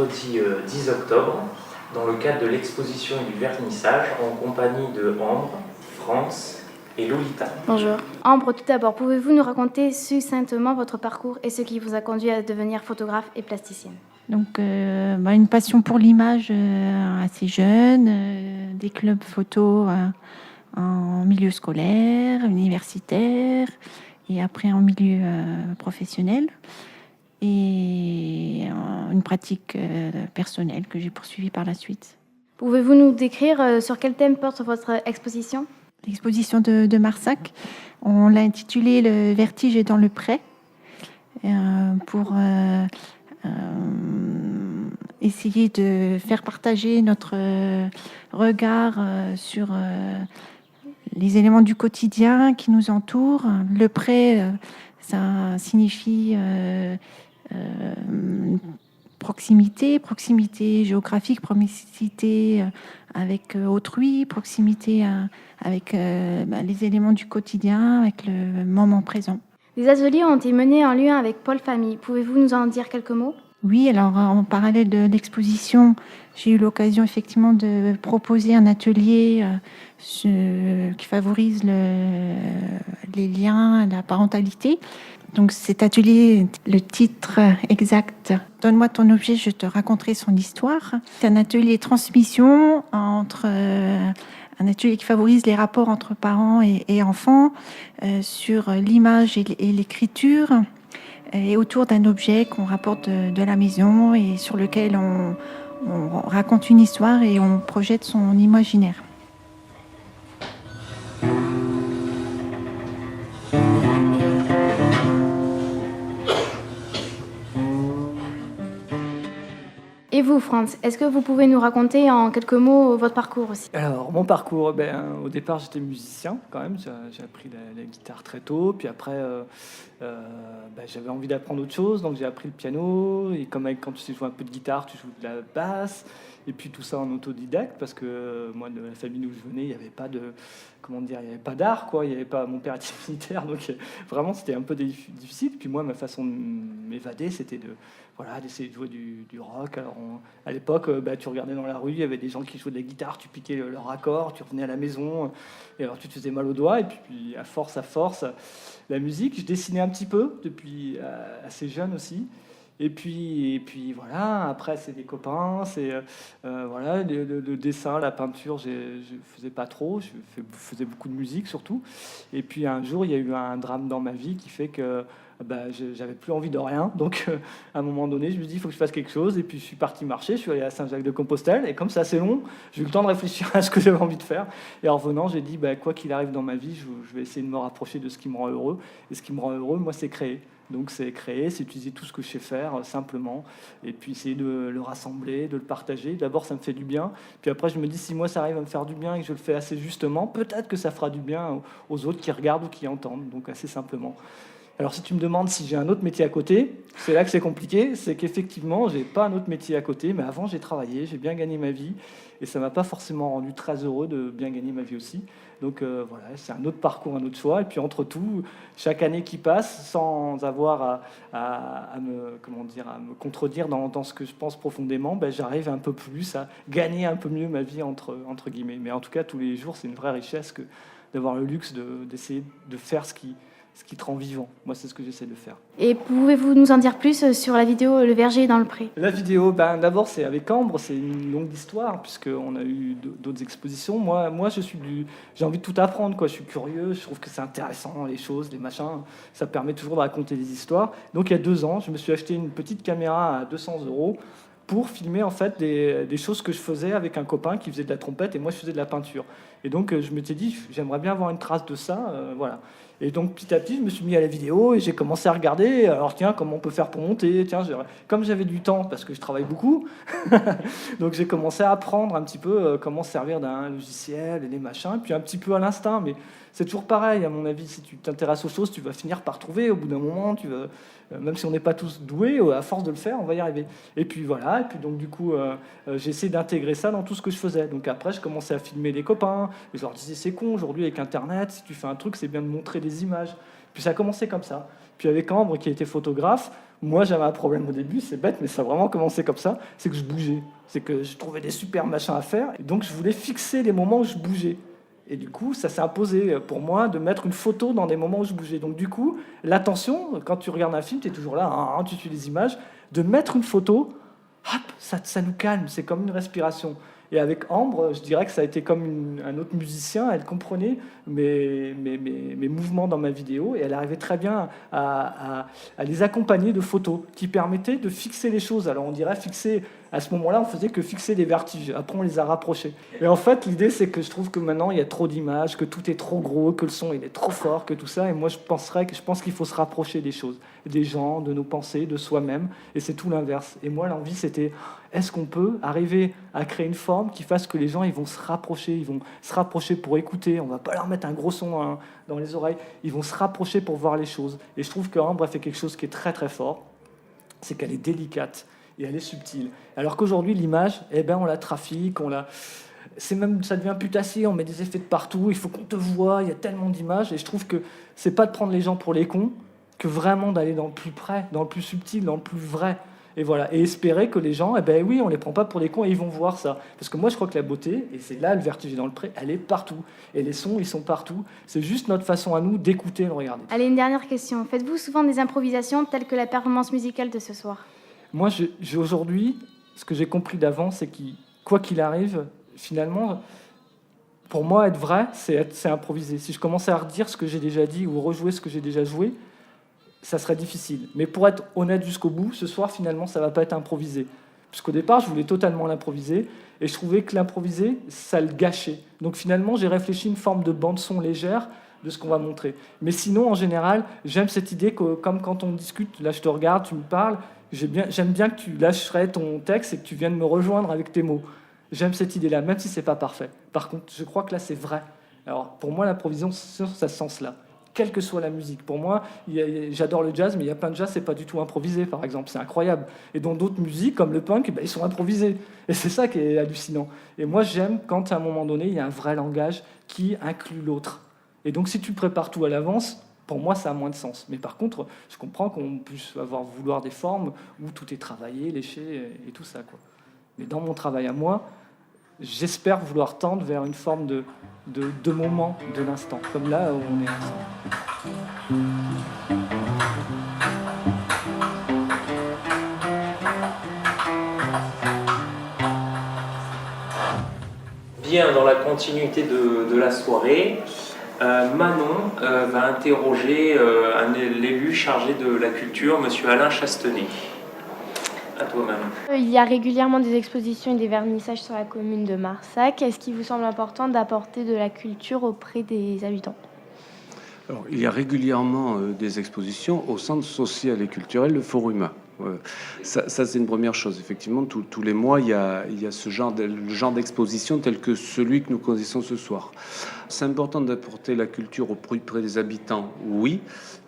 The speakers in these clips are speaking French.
vendredi 10 octobre dans le cadre de l'exposition et du vernissage en compagnie de Ambre, France et Lolita. Bonjour. Ambre, tout d'abord, pouvez-vous nous raconter succinctement votre parcours et ce qui vous a conduit à devenir photographe et plasticienne? Donc, une passion pour l'image assez jeune, des clubs photo en milieu scolaire, universitaire et après en milieu professionnel. Et une pratique personnelle que j'ai poursuivie par la suite. Pouvez-vous nous décrire sur quel thème porte votre exposition? L'exposition de Marsac, on l'a intitulée « Le vertige est dans le pré » pour essayer de faire partager notre regard sur les éléments du quotidien qui nous entourent. Le pré, ça signifie proximité géographique, proximité avec autrui, proximité avec les éléments du quotidien, avec le moment présent. Des ateliers ont été menés en lien avec Pôle Famille. Pouvez-vous nous en dire quelques mots? Oui, alors en parallèle de l'exposition, j'ai eu l'occasion effectivement de proposer un atelier qui favorise les liens, la parentalité. Donc cet atelier, le titre exact, Donne-moi ton objet, je te raconterai son histoire. C'est un atelier transmission entre un atelier qui favorise les rapports entre parents et enfants sur l'image et l'écriture et autour d'un objet qu'on rapporte de la maison et sur lequel on raconte une histoire et on projette son imaginaire. Et vous, Franz, est-ce que vous pouvez nous raconter en quelques mots votre parcours aussi? Alors, mon parcours, au départ, j'étais musicien quand même. J'ai appris la guitare très tôt. Puis après, j'avais envie d'apprendre autre chose. Donc, j'ai appris le piano. Et comme quand tu sais jouer un peu de guitare, tu joues de la basse. Et puis tout ça en autodidacte. Parce que moi, de la famille d'où je venais, il n'y avait pas de... Comment dire, il n'y avait pas d'art, quoi. Il y avait pas... Mon père était militaire. Donc, vraiment, c'était un peu difficile. Puis moi, ma façon de m'évader, c'était d'essayer de jouer du rock. Alors, à l'époque, tu regardais dans la rue, il y avait des gens qui jouaient de la guitare, tu piquais leur accord, tu revenais à la maison, et alors tu te faisais mal aux doigts, et puis à force, la musique, je dessinais un petit peu, depuis assez jeune aussi. Et puis voilà, après c'est des copains, c'est le dessin, la peinture, je faisais pas trop, je faisais beaucoup de musique surtout. Et puis un jour, il y a eu un drame dans ma vie qui fait que j'avais plus envie de rien. Donc à un moment donné, je me dis il faut que je fasse quelque chose. Et puis je suis parti marcher, je suis allé à Saint-Jacques-de-Compostelle. Et comme c'est assez long, j'ai eu le temps de réfléchir à ce que j'avais envie de faire. Et en revenant, j'ai dit quoi qu'il arrive dans ma vie, je vais essayer de me rapprocher de ce qui me rend heureux. Et ce qui me rend heureux, moi, c'est créer. Donc c'est créer, c'est utiliser tout ce que je sais faire simplement, et puis essayer de le rassembler, de le partager. D'abord ça me fait du bien, puis après je me dis si moi ça arrive à me faire du bien et que je le fais assez justement, peut-être que ça fera du bien aux autres qui regardent ou qui entendent, donc assez simplement. Alors si tu me demandes si j'ai un autre métier à côté, c'est là que c'est compliqué, c'est qu'effectivement j'ai pas un autre métier à côté, mais avant j'ai travaillé, j'ai bien gagné ma vie, et ça m'a pas forcément rendu très heureux de bien gagner ma vie aussi. Donc voilà, c'est un autre parcours, un autre choix. Et puis entre tout, chaque année qui passe, sans avoir à me contredire dans ce que je pense profondément, j'arrive un peu plus à gagner un peu mieux ma vie entre guillemets. Mais en tout cas, tous les jours, c'est une vraie richesse que d'avoir le luxe d'essayer de faire ce qui te rend vivant. Moi, c'est ce que j'essaie de faire. Et pouvez-vous nous en dire plus sur la vidéo Le verger dans le pré? La vidéo, d'abord, c'est avec Ambre, c'est une longue histoire, puisqu'on a eu d'autres expositions. Moi j'ai envie de tout apprendre, quoi. Je suis curieux, je trouve que c'est intéressant, les choses, les machins. Ça permet toujours de raconter des histoires. Donc, il y a 2 ans, je me suis acheté une petite caméra à 200 € pour filmer, en fait, des choses que je faisais avec un copain qui faisait de la trompette et moi, je faisais de la peinture. Et donc, je m'étais dit, j'aimerais bien avoir une trace de ça, voilà. Et donc petit à petit, je me suis mis à la vidéo et j'ai commencé à regarder. Alors tiens, comment on peut faire pour monter? Tiens, comme j'avais du temps parce que je travaille beaucoup, donc j'ai commencé à apprendre un petit peu comment se servir d'un logiciel et des machins, puis un petit peu à l'instinct. Mais c'est toujours pareil, à mon avis. Si tu t'intéresses aux choses, tu vas finir par trouver. Au bout d'un moment, même si on n'est pas tous doués, à force de le faire, on va y arriver. Et puis voilà. Et puis donc du coup, j'ai essayé d'intégrer ça dans tout ce que je faisais. Donc après, je commençais à filmer les copains. Et je leur disais c'est con aujourd'hui avec Internet. Si tu fais un truc, c'est bien de montrer des images. Puis ça a commencé comme ça. Puis avec Ambre, qui était photographe, moi j'avais un problème au début, c'est bête, mais ça a vraiment commencé comme ça, c'est que je bougeais. C'est que je trouvais des super machins à faire, et donc je voulais fixer les moments où je bougeais. Et du coup, ça s'est imposé pour moi de mettre une photo dans des moments où je bougeais. Donc du coup, l'attention, quand tu regardes un film, tu es toujours là, tu suis les images, de mettre une photo, hop, ça nous calme, c'est comme une respiration. Et avec Ambre, je dirais que ça a été comme un autre musicien, elle comprenait mes mouvements dans ma vidéo, et elle arrivait très bien à les accompagner de photos qui permettaient de fixer les choses. Alors on dirait fixer, à ce moment-là, on faisait que fixer les vertiges, après on les a rapprochés. Et en fait, l'idée, c'est que je trouve que maintenant, il y a trop d'images, que tout est trop gros, que le son il est trop fort, que tout ça, et moi je pense qu'il faut se rapprocher des choses, des gens, de nos pensées, de soi-même, et c'est tout l'inverse. Et moi, l'envie, c'était, est-ce qu'on peut arriver à créer une forme qui fasse que les gens ils vont se rapprocher pour écouter, on va pas leur mettre un gros son dans les oreilles, ils vont se rapprocher pour voir les choses. Et je trouve que Ambre a fait quelque chose qui est très très fort, c'est qu'elle est délicate et elle est subtile. Alors qu'aujourd'hui l'image, on la trafique, ça devient putassier, on met des effets de partout, il faut qu'on te voit, il y a tellement d'images, et je trouve que c'est pas de prendre les gens pour les cons, que vraiment d'aller dans le plus près, dans le plus subtil, dans le plus vrai. Et voilà, et espérer que les gens, oui, on les prend pas pour des cons et ils vont voir ça. Parce que moi, je crois que la beauté, et c'est là le vertige dans le pré, elle est partout. Et les sons, ils sont partout. C'est juste notre façon à nous d'écouter et de regarder. Allez, une dernière question. Faites-vous souvent des improvisations telles que la performance musicale de ce soir? Moi, aujourd'hui, ce que j'ai compris d'avant, c'est que quoi qu'il arrive, finalement, pour moi, être vrai, c'est improviser. Si je commençais à redire ce que j'ai déjà dit ou rejouer ce que j'ai déjà joué, ça serait difficile. Mais pour être honnête jusqu'au bout, ce soir, finalement, ça ne va pas être improvisé. Puisqu'au départ, je voulais totalement l'improviser, et je trouvais que l'improviser, ça le gâchait. Donc finalement, j'ai réfléchi une forme de bande-son légère de ce qu'on va montrer. Mais sinon, en général, j'aime cette idée que, comme quand on discute, là, je te regarde, tu me parles, j'aime bien que tu lâcherais ton texte et que tu viennes me rejoindre avec tes mots. J'aime cette idée-là, même si ce n'est pas parfait. Par contre, je crois que là, c'est vrai. Alors, pour moi, l'improvisation, c'est ça ce sens-là. Quelle que soit la musique. Pour moi, j'adore le jazz, mais il y a plein de jazz, c'est pas du tout improvisé, par exemple. C'est incroyable. Et dans d'autres musiques, comme le punk, ils sont improvisés. Et c'est ça qui est hallucinant. Et moi, j'aime quand, à un moment donné, il y a un vrai langage qui inclut l'autre. Et donc, si tu prépares tout à l'avance, pour moi, ça a moins de sens. Mais par contre, je comprends qu'on puisse vouloir des formes où tout est travaillé, léché et tout ça, quoi. Mais dans mon travail à moi, j'espère vouloir tendre vers une forme de moment de l'instant, comme là où on est ensemble. Bien, dans la continuité de la soirée, Manon va interroger l'élu chargé de la culture, monsieur Alain Chastenay. À toi, Manon. Il y a régulièrement des expositions et des vernissages sur la commune de Marsac. Est-ce qu'il vous semble important d'apporter de la culture auprès des habitants ? Alors, il y a régulièrement des expositions au centre social et culturel de Foruma. Ça c'est une première chose. Effectivement, tous les mois, il y a le genre d'exposition tel que celui que nous connaissons ce soir. C'est important d'apporter la culture auprès des habitants, oui.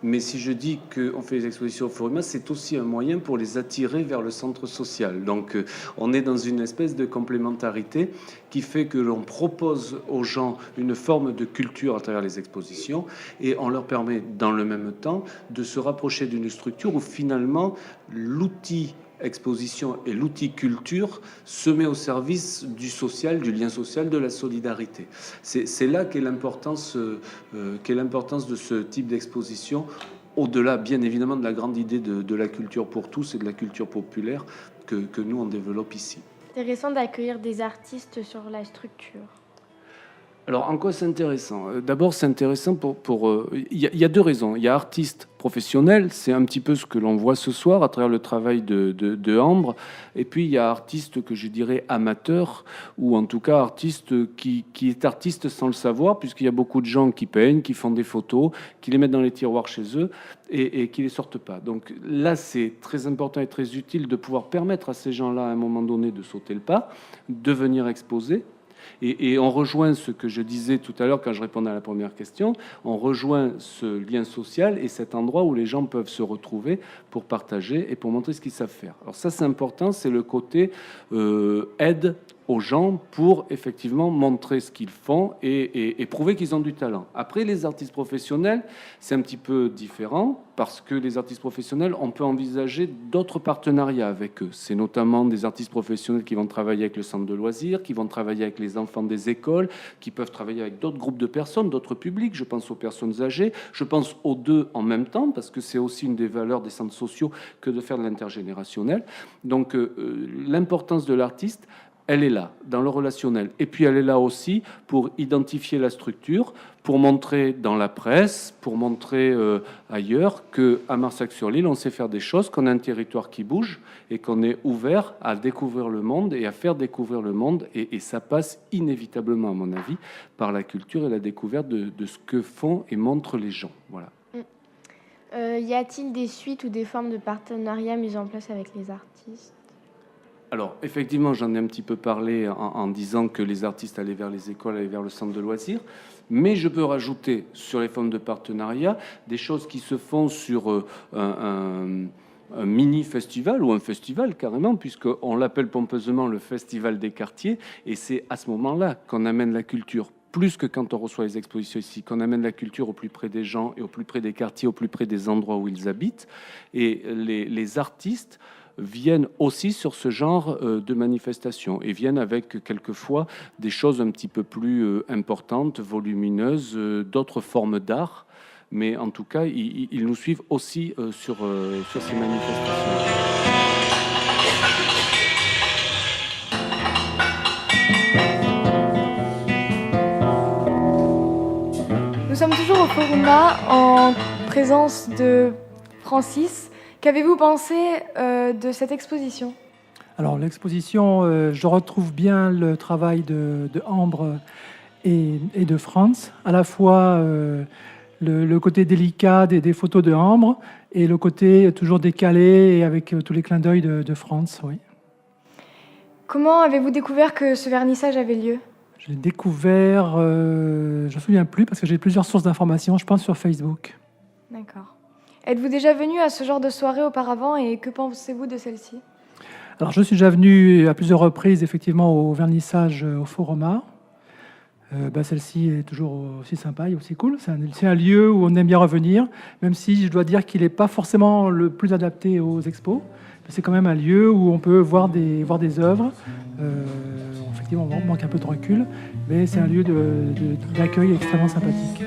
Mais si je dis qu'on fait des expositions au Foruma, c'est aussi un moyen pour les attirer vers le centre social. Donc, on est dans une espèce de complémentarité qui fait que l'on propose aux gens une forme de culture à travers les expositions et on leur permet, dans le même temps, de se rapprocher d'une structure où finalement l'outil exposition et l'outil culture se met au service du social, du lien social, de la solidarité. C'est là qu'est l'importance de ce type d'exposition, au-delà bien évidemment de la grande idée de la culture pour tous et de la culture populaire que nous on développe ici. C'est intéressant d'accueillir des artistes sur la structure. Alors, en quoi c'est intéressant ? D'abord, c'est intéressant il y a deux raisons. Il y a artistes professionnels, c'est un petit peu ce que l'on voit ce soir à travers le travail de Ambre. Et puis, il y a artistes que je dirais amateurs, ou en tout cas artistes qui est artiste sans le savoir, puisqu'il y a beaucoup de gens qui peignent, qui font des photos, qui les mettent dans les tiroirs chez eux et qui les sortent pas. Donc là, c'est très important et très utile de pouvoir permettre à ces gens-là, à un moment donné, de sauter le pas, de venir exposer. Et on rejoint ce que je disais tout à l'heure quand je répondais à la première question, on rejoint ce lien social et cet endroit où les gens peuvent se retrouver pour partager et pour montrer ce qu'ils savent faire. Alors ça, c'est important, c'est le côté aide aux gens pour effectivement montrer ce qu'ils font et prouver qu'ils ont du talent. Après, les artistes professionnels, c'est un petit peu différent parce que les artistes professionnels, on peut envisager d'autres partenariats avec eux. C'est notamment des artistes professionnels qui vont travailler avec le centre de loisirs, qui vont travailler avec les enfants des écoles, qui peuvent travailler avec d'autres groupes de personnes, d'autres publics. Je pense aux personnes âgées, je pense aux deux en même temps, parce que c'est aussi une des valeurs des centres sociaux que de faire de l'intergénérationnel. Donc l'importance de l'artiste, elle est là, dans le relationnel. Et puis elle est là aussi pour identifier la structure, pour montrer dans la presse, pour montrer ailleurs qu'à Marsac-sur-l'Île, on sait faire des choses, qu'on a un territoire qui bouge et qu'on est ouvert à découvrir le monde et à faire découvrir le monde. Et ça passe inévitablement, à mon avis, par la culture et la découverte de ce que font et montrent les gens. Voilà. Y a-t-il des suites ou des formes de partenariat mises en place avec les artistes ? Alors, effectivement, j'en ai un petit peu parlé en disant que les artistes allaient vers les écoles, allaient vers le centre de loisirs. Mais je peux rajouter sur les formes de partenariat des choses qui se font sur un mini-festival ou un festival carrément, puisqu'on l'appelle pompeusement le Festival des quartiers. Et c'est à ce moment-là qu'on amène la culture, plus que quand on reçoit les expositions ici, qu'on amène la culture au plus près des gens et au plus près des quartiers, au plus près des endroits où ils habitent. Et les artistes viennent aussi sur ce genre de manifestations et viennent avec quelquefois des choses un petit peu plus importantes, volumineuses, d'autres formes d'art. Mais en tout cas, ils nous suivent aussi sur ces manifestations. Nous sommes toujours au Foruma en présence de Francis. Qu'avez-vous pensé de cette exposition ? Alors l'exposition, je retrouve bien le travail de Ambre et de Franz, à la fois le côté délicat des photos de Ambre et le côté toujours décalé et avec tous les clins d'œil de Franz. Oui. Comment avez-vous découvert que ce vernissage avait lieu ? Je l'ai découvert, je ne me souviens plus parce que j'ai plusieurs sources d'informations, je pense sur Facebook. D'accord. Êtes-vous déjà venu à ce genre de soirée auparavant et que pensez-vous de celle-ci ? Alors, je suis déjà venu à plusieurs reprises, effectivement, au vernissage au Foruma. Celle-ci est toujours aussi sympa et aussi cool. C'est un lieu où on aime bien revenir, même si je dois dire qu'il n'est pas forcément le plus adapté aux expos. C'est quand même un lieu où on peut voir des œuvres. Effectivement, on manque un peu de recul, mais c'est un lieu d'accueil extrêmement sympathique.